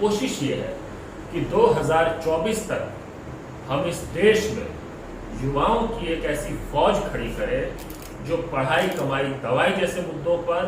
कोशिश ये है कि 2024 तक हम इस देश में युवाओं की एक ऐसी फौज खड़ी करें जो पढ़ाई, कमाई, दवाई जैसे मुद्दों पर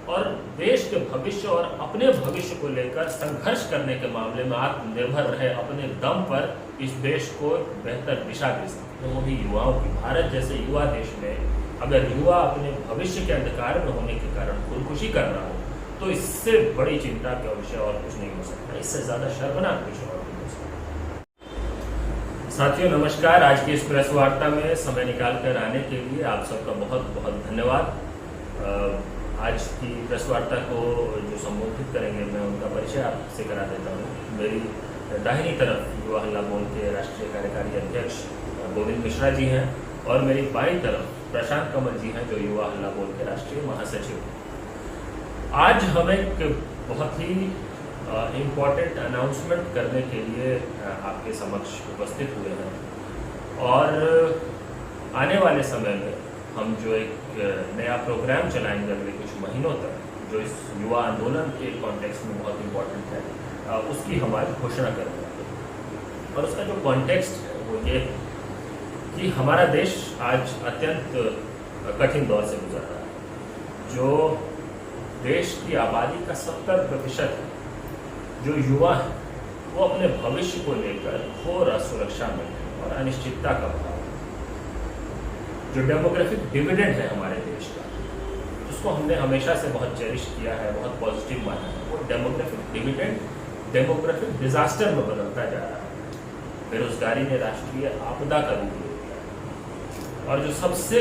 और देश के भविष्य और अपने भविष्य को लेकर संघर्ष करने के मामले में आत्मनिर्भर रहे, अपने दम पर इस देश को बेहतर दिशा दे सके। तो वो भी युवाओं की, भारत जैसे युवा देश में अगर युवा अपने भविष्य के अंधकार में होने के कारण खुदकुशी कर रहा हो तो इससे बड़ी चिंता का विषय और कुछ नहीं हो सकता, इससे ज्यादा शर्मनाक कुछ और नहीं हो सकता। साथियों नमस्कार, आज की इस प्रेस वार्ता में समय निकालकर आने के लिए आप सबका बहुत बहुत धन्यवाद। आज की प्रेस वार्ता को जो संबोधित करेंगे मैं उनका परिचय आपसे करा देता हूँ। मेरी दाहिनी तरफ युवा हल्ला बोल के राष्ट्रीय कार्यकारी अध्यक्ष गोविंद मिश्रा जी हैं और मेरी बाईं तरफ प्रशांत कमल जी हैं जो युवा हल्ला बोल के राष्ट्रीय महासचिव। आज हम एक बहुत ही इम्पोर्टेंट अनाउंसमेंट करने के लिए आपके समक्ष उपस्थित हुए हैं और आने वाले समय में हम जो एक नया प्रोग्राम चलाएंगे अगले कुछ महीनों तक, जो इस युवा आंदोलन के कॉन्टेक्स्ट में बहुत इम्पोर्टेंट है, उसकी हम आज घोषणा करेंगे। और उसका जो कॉन्टेक्स्ट है वो ये कि हमारा देश आज अत्यंत कठिन दौर से गुजर रहा है। जो देश की आबादी का 70% है, जो युवा है, वो अपने भविष्य को लेकर घोर असुरक्षा में और अनिश्चितता का भाव, जो डेमोग्राफिक डिविडेंड है हमारे देश का, उसको हमने हमेशा से बहुत चेरिश किया है, बहुत पॉजिटिव माना है, वो डेमोग्राफिक डिविडेंड डेमोग्राफिक डिजास्टर में बदलता जा रहा है। बेरोजगारी ने राष्ट्रीय आपदा का रूप ले लिया है और जो सबसे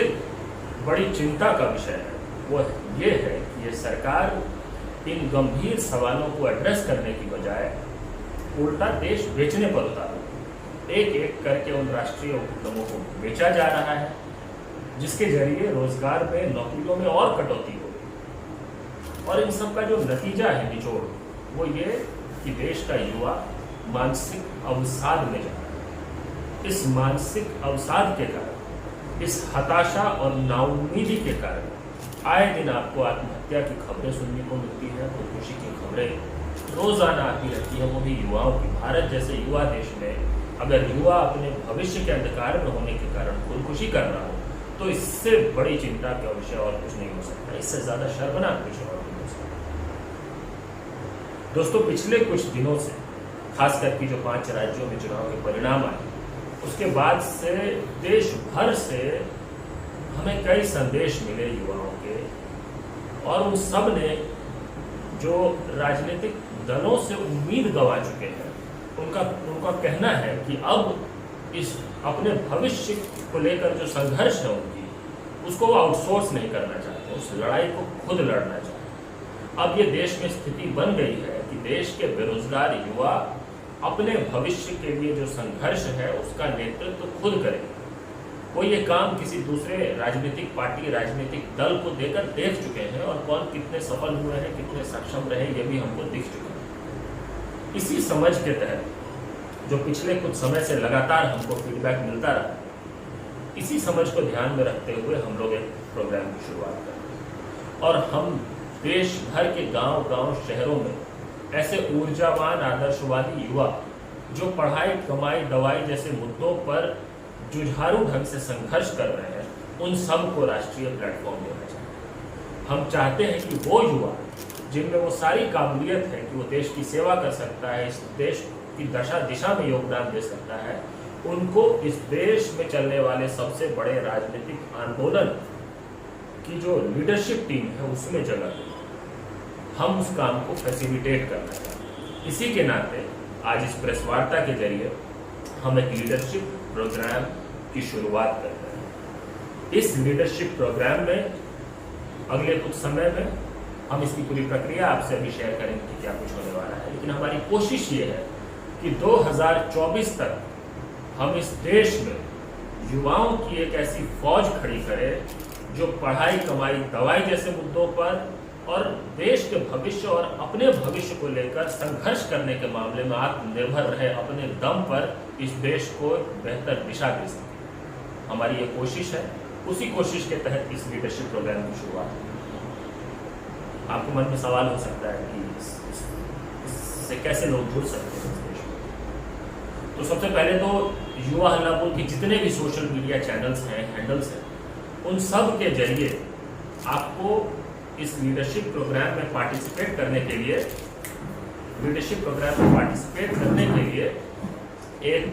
बड़ी चिंता का विषय है वो ये है कि ये सरकार इन गंभीर सवालों को एड्रेस करने की बजाय उल्टा देश बेचने पर उतारा, एक एक करके उन राष्ट्रीय उपक्रमों को बेचा जा रहा है, जिसके जरिए रोजगार में, नौकरियों में और कटौती हो गई। और इन सब का जो नतीजा है, निचोड़, वो ये कि देश का युवा मानसिक अवसाद में जा रहा है। इस मानसिक अवसाद के कारण, इस हताशा और नाउम्मीदी के कारण आए दिन आपको आत्महत्या की खबरें सुनने को मिलती है, खुदकुशी की खबरें रोजाना आती रहती है, वो भी युवाओं की। भारत जैसे युवा देश में अगर युवा अपने भविष्य के अंधकार में होने के कारण खुदकुशी कर रहा हो तो इससे बड़ी चिंता का विषय और कुछ नहीं हो सकता, इससे ज्यादा शर्मनाक कुछ और नहीं हो सकता। दोस्तों, पिछले कुछ दिनों से खास करके जो 5 राज्यों में चुनाव के परिणाम आए, उसके बाद से देश भर से हमें कई संदेश मिले युवाओं के, और उन सब ने जो राजनीतिक दलों से उम्मीद गंवा चुके हैं, उनका कहना है कि अब इस अपने भविष्य को लेकर जो संघर्ष है उनकी, उसको वो आउटसोर्स नहीं करना चाहते, उस लड़ाई को खुद लड़ना चाहते। अब ये देश में स्थिति बन गई है कि देश के बेरोजगार युवा अपने भविष्य के लिए जो संघर्ष है उसका नेतृत्व खुद करें। वो ये काम किसी दूसरे राजनीतिक पार्टी, राजनीतिक दल को देकर देख चुके हैं और कौन कितने सफल हुए हैं, कितने सक्षम रहे, ये भी हमको दिख चुका है। इसी समझ के तहत जो पिछले कुछ समय से लगातार हमको फीडबैक मिलता रहा, इसी समझ को ध्यान में रखते हुए हम लोग एक प्रोग्राम की शुरुआत करें और हम देश भर के गांव-गांव, शहरों में ऐसे ऊर्जावान, आदर्शवादी युवा जो पढ़ाई, कमाई, दवाई जैसे मुद्दों पर जुझारू ढंग से संघर्ष कर रहे हैं, उन सब को राष्ट्रीय प्लेटफॉर्म देना चाहिए। हम चाहते हैं कि वो युवा जिनमें वो सारी काबिलियत है कि वो देश की सेवा कर सकता है, इस देश की दिशा में योगदान दे सकता है, उनको इस देश में चलने वाले सबसे बड़े राजनीतिक आंदोलन की जो लीडरशिप टीम है उसमें जगह दें। हम उस काम को फैसिलिटेट करना चाहते हैं। इसी के नाते आज इस प्रेस वार्ता के जरिए हम एक लीडरशिप प्रोग्राम की शुरुआत कर रहे हैं। इस लीडरशिप प्रोग्राम में अगले कुछ समय में हम इसकी पूरी प्रक्रिया आपसे अभी शेयर करेंगे कि क्या कुछ होने वाला है, लेकिन हमारी कोशिश ये है कि 2024 तक हम इस देश में युवाओं की एक ऐसी फौज खड़ी करें जो पढ़ाई, कमाई, दवाई जैसे मुद्दों पर और देश के भविष्य और अपने भविष्य को लेकर संघर्ष करने के मामले में आत्मनिर्भर रहे, अपने दम पर इस देश को बेहतर दिशा दे सके। हमारी ये कोशिश है। उसी कोशिश के तहत इस लीडरशिप प्रोग्राम की शुरुआत है। आपके मन में सवाल हो सकता है कि इस से कैसे लोग जुड़ सकते हैं इस देश में। तो सबसे पहले तो युवा हल्ला बोल के जितने भी सोशल मीडिया चैनल्स हैं, हैंडल्स हैं, उन सब के जरिए आपको इस लीडरशिप प्रोग्राम में पार्टिसिपेट करने के लिए एक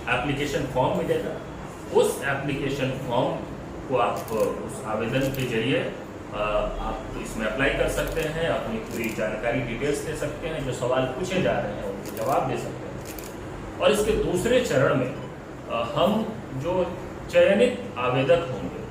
एप्लीकेशन फॉर्म मिलेगा। उस एप्लीकेशन फॉर्म को आप उस आवेदन के जरिए आप इसमें अप्लाई कर सकते हैं, अपनी पूरी जानकारी डिटेल्स दे सकते हैं, जो सवाल पूछे जा रहे हैं उनके जवाब दे सकते हैं। और इसके दूसरे चरण में हम जो चयनित आवेदक होंगे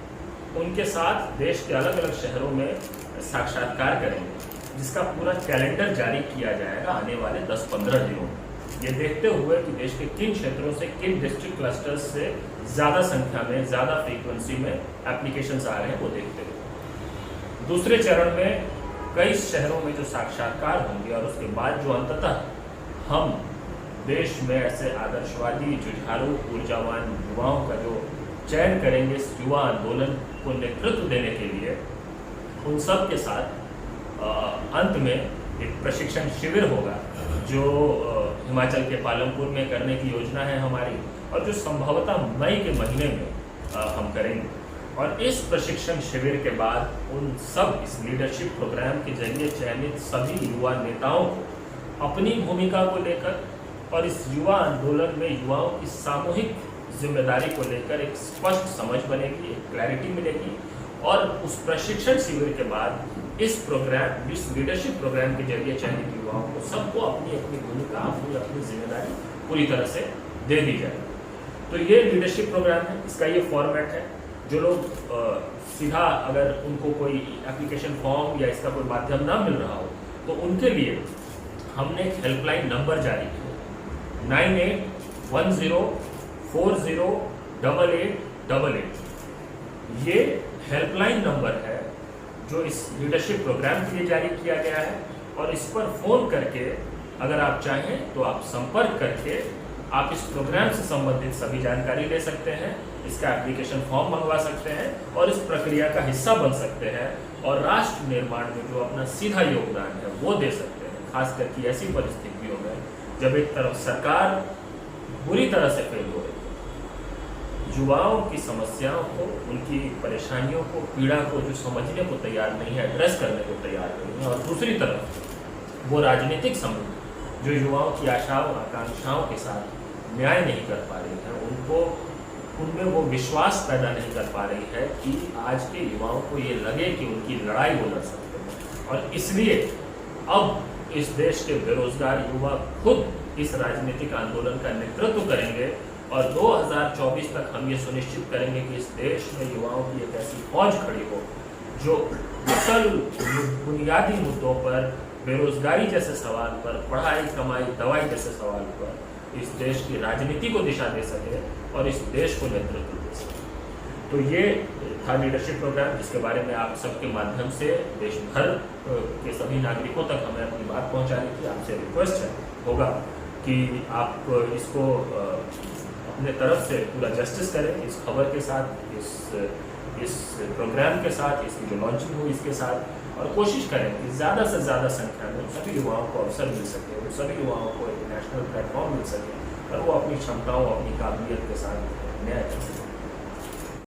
उनके साथ देश के अलग अलग शहरों में साक्षात्कार करेंगे, जिसका पूरा कैलेंडर जारी किया जाएगा आने वाले 10-15 दिनों में। ये देखते हुए कि देश के किन क्षेत्रों से, किन डिस्ट्रिक्ट क्लस्टर्स से ज़्यादा संख्या में, ज़्यादा फ्रीक्वेंसी में एप्लीकेशंस आ रहे हैं, वो देखते हुए दूसरे चरण में कई शहरों में जो साक्षात्कार होंगे और उसके बाद जो अंततः हम देश में ऐसे आदर्शवादी, जुझारू, ऊर्जावान युवाओं का जो चयन करेंगे इस युवा आंदोलन को नेतृत्व देने के लिए, उन सब के साथ अंत में एक प्रशिक्षण शिविर होगा जो हिमाचल के पालमपुर में करने की योजना है हमारी, और जो संभवतः मई के महीने में हम करेंगे। और इस प्रशिक्षण शिविर के बाद उन सब इस लीडरशिप प्रोग्राम के जरिए चयनित सभी युवा नेताओं को अपनी भूमिका को लेकर और इस युवा आंदोलन में युवाओं की सामूहिक जिम्मेदारी को लेकर एक स्पष्ट समझ बनेगी, एक क्लैरिटी मिलेगी। और उस प्रशिक्षण शिविर के बाद इस लीडरशिप प्रोग्राम के जरिए चयनित युवाओं को सबको अपनी अपनी भूमिका, अपनी जिम्मेदारी पूरी तरह से दे दी जाए। तो ये लीडरशिप प्रोग्राम है, इसका ये फॉर्मेट है। जो लोग सीधा अगर उनको कोई एप्लीकेशन फॉर्म या इसका कोई माध्यम ना मिल रहा हो, तो उनके लिए हमने एक हेल्पलाइन नंबर जारी किया 9810408888। ये हेल्पलाइन नंबर है जो इस लीडरशिप प्रोग्राम के लिए जारी किया गया है, और इस पर फ़ोन करके अगर आप चाहें तो आप संपर्क करके आप इस प्रोग्राम से संबंधित सभी जानकारी ले सकते हैं, इसका एप्लीकेशन फॉर्म मंगवा सकते हैं और इस प्रक्रिया का हिस्सा बन सकते हैं, और राष्ट्र निर्माण में जो अपना सीधा योगदान है वो दे सकते हैं। खास करके ऐसी परिस्थितियों में जब एक तरफ सरकार बुरी तरह से फेल हो रही है, युवाओं की समस्याओं को, उनकी परेशानियों को, पीड़ा को जो समझने को तैयार नहीं है, एड्रेस करने को तैयार नहीं है, और दूसरी तरफ वो राजनीतिक समूह जो युवाओं की आशाओं, आकांक्षाओं के साथ न्याय नहीं कर पा रही है, उनमें वो विश्वास पैदा नहीं कर पा रही है कि आज के युवाओं को ये लगे कि उनकी लड़ाई वो लड़ सकते हैं। और इसलिए अब इस देश के बेरोजगार युवा खुद इस राजनीतिक आंदोलन का नेतृत्व करेंगे, और 2024 तक हम ये सुनिश्चित करेंगे कि इस देश में युवाओं की एक ऐसी फौज खड़ी हो जो असल बुनियादी मुद्दों पर, बेरोजगारी जैसे सवाल पर, पढ़ाई, कमाई, दवाई जैसे सवाल पर इस देश की राजनीति को दिशा दे सके और इस देश को नेतृत्व दे सके। तो ये था लीडरशिप प्रोग्राम, जिसके बारे में आप सबके माध्यम से देश भर के सभी नागरिकों तक हमें अपनी बात पहुंचाने की आपसे रिक्वेस्ट होगा कि आप इसको अपने तरफ से पूरा जस्टिस करें, इस खबर के साथ, इस प्रोग्राम के साथ, इसकी जो लॉन्चिंग हुई इसके साथ, और कोशिश करें कि ज़्यादा से ज़्यादा संख्या में सभी युवाओं को अवसर मिल सके, उन सभी युवाओं को एक नेशनल प्लेटफॉर्म मिल सके और वो अपनी क्षमताओं, अपनी काबिलियत के साथ न्याय कर सकें।